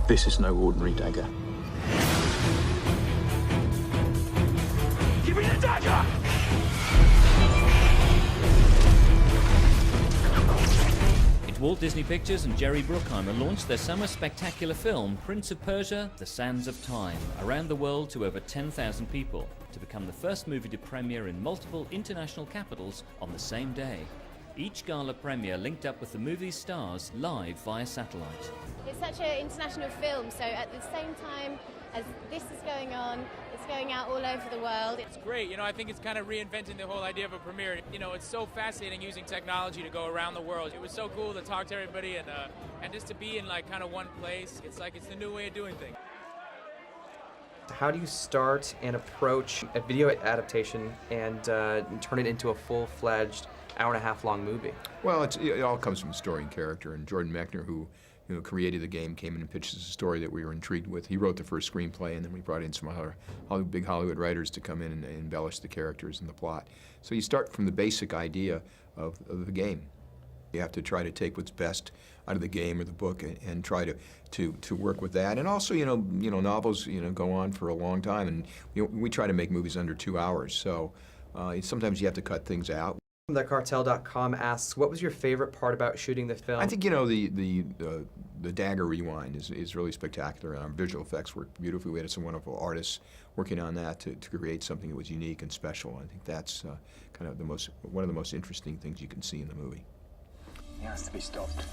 This is no ordinary dagger. Give me the dagger! Walt Disney Pictures and Jerry Bruckheimer launched their summer spectacular film, Prince of Persia, The Sands of Time, around the world to over 10,000 people, to become the first movie to premiere in multiple international capitals on the same day. Each gala premiere linked up with the movie's stars live via satellite. It's such an international film, so at the same time as this is going on, it's going out all over the world. It's great, you know, I think it's kind of reinventing the whole idea of a premiere. You know, it's so fascinating using technology to go around the world. It was so cool to talk to everybody and just to be in like kind of one place. It's like it's the new way of doing things. How do you start and approach a video adaptation and turn it into a full-fledged hour-and-a-half-long movie? Well, it all comes from story and character, and Jordan Mechner, who created the game, came in and pitched us a story that we were intrigued with. He wrote the first screenplay, and then we brought in some other big Hollywood writers to come in and embellish the characters and the plot. So you start from the basic idea of the game. You have to try to take what's best out of the game or the book and try to work with that. And also, novels, go on for a long time, and we try to make movies under 2 hours. So sometimes you have to cut things out. The Kartel.com asks, what was your favorite part about shooting the film? I think the dagger rewind is really spectacular. Our visual effects worked beautifully. We had some wonderful artists working on that to create something that was unique and special. I think that's kind of one of the most interesting things you can see in the movie. He has to be stopped.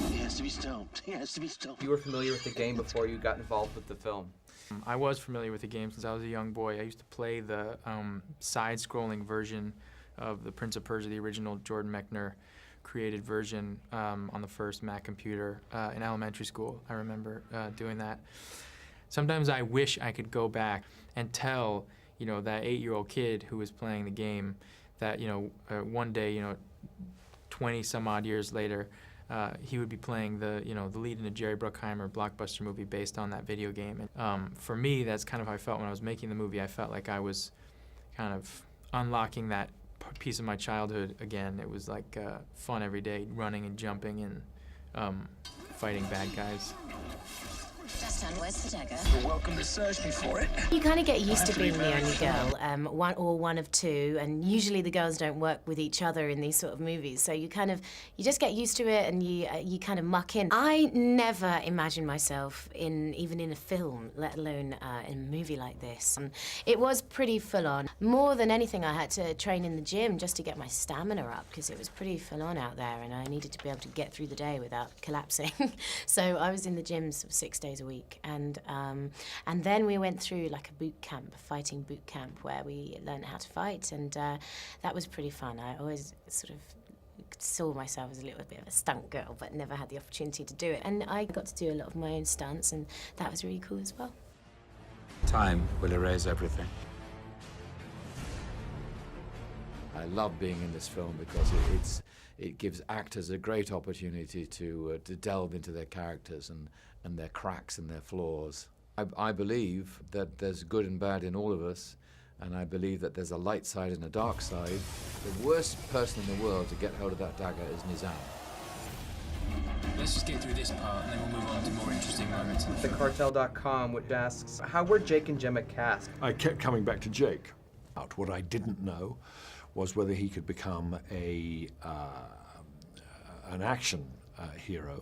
He has to be stopped. He has to be stopped. You were familiar with the game before you got involved with the film? I was familiar with the game since I was a young boy. I used to play the side-scrolling version of the Prince of Persia, the original Jordan Mechner created version on the first Mac computer in elementary school. I remember doing that. Sometimes I wish I could go back and tell, that 8-year-old kid who was playing the game that, one day, 20 some odd years later, he would be playing the lead in a Jerry Bruckheimer blockbuster movie based on that video game. And for me, that's kind of how I felt when I was making the movie. I felt like I was kind of unlocking that piece of my childhood again. It was like fun every day, running and jumping and fighting bad guys. Just done. Where's the dagger? You're welcome to search me for it. You kind of get used to being the only girl, one of two, and usually the girls don't work with each other in these sort of movies, so you just get used to it and you kind of muck in. I never imagined myself even in a film, let alone in a movie like this. It was pretty full on. More than anything, I had to train in the gym just to get my stamina up because it was pretty full on out there, and I needed to be able to get through the day without collapsing. So I was in the gym sort of 6 days a week, and then we went through like a fighting boot camp, where we learned how to fight, and that was pretty fun. I always sort of saw myself as a little bit of a stunt girl, but never had the opportunity to do it, and I got to do a lot of my own stunts, and that was really cool as well. Time will erase everything. I love being in this film because it gives actors a great opportunity to delve into their characters and their cracks and their flaws. I believe that there's good and bad in all of us, and I believe that there's a light side and a dark side. The worst person in the world to get hold of that dagger is Nizam. Let's just get through this part, and then we'll move on to more interesting moments in the film. TheCartel.com, which asks, how were Jake and Gemma cast? I kept coming back to Jake. What I didn't know was whether he could become an action hero.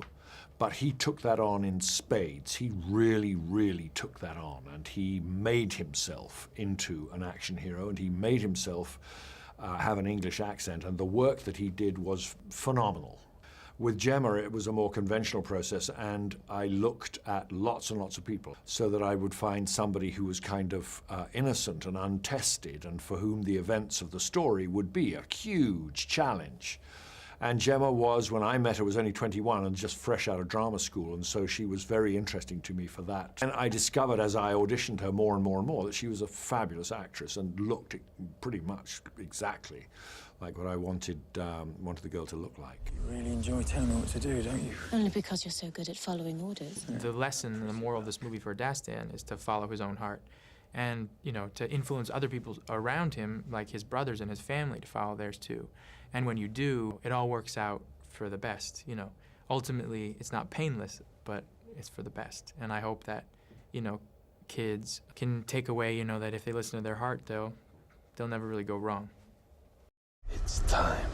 But he took that on in spades. He really, really took that on, and he made himself into an action hero, and he made himself have an English accent, and the work that he did was phenomenal. With Gemma, it was a more conventional process, and I looked at lots and lots of people so that I would find somebody who was kind of innocent and untested, and for whom the events of the story would be a huge challenge. And Gemma was, when I met her, was only 21 and just fresh out of drama school, and so she was very interesting to me for that. And I discovered as I auditioned her more and more and more that she was a fabulous actress and looked pretty much exactly like what I wanted the girl to look like. You really enjoy telling me what to do, don't you? Only because you're so good at following orders. The lesson, the moral of this movie for Dastan is to follow his own heart, and to influence other people around him, like his brothers and his family, to follow theirs too. And when you do, it all works out for the best. Ultimately, it's not painless, but it's for the best. And I hope that, you know, kids can take away, you know, that if they listen to their heart, they'll never really go wrong. It's time.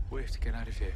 We have to get out of here.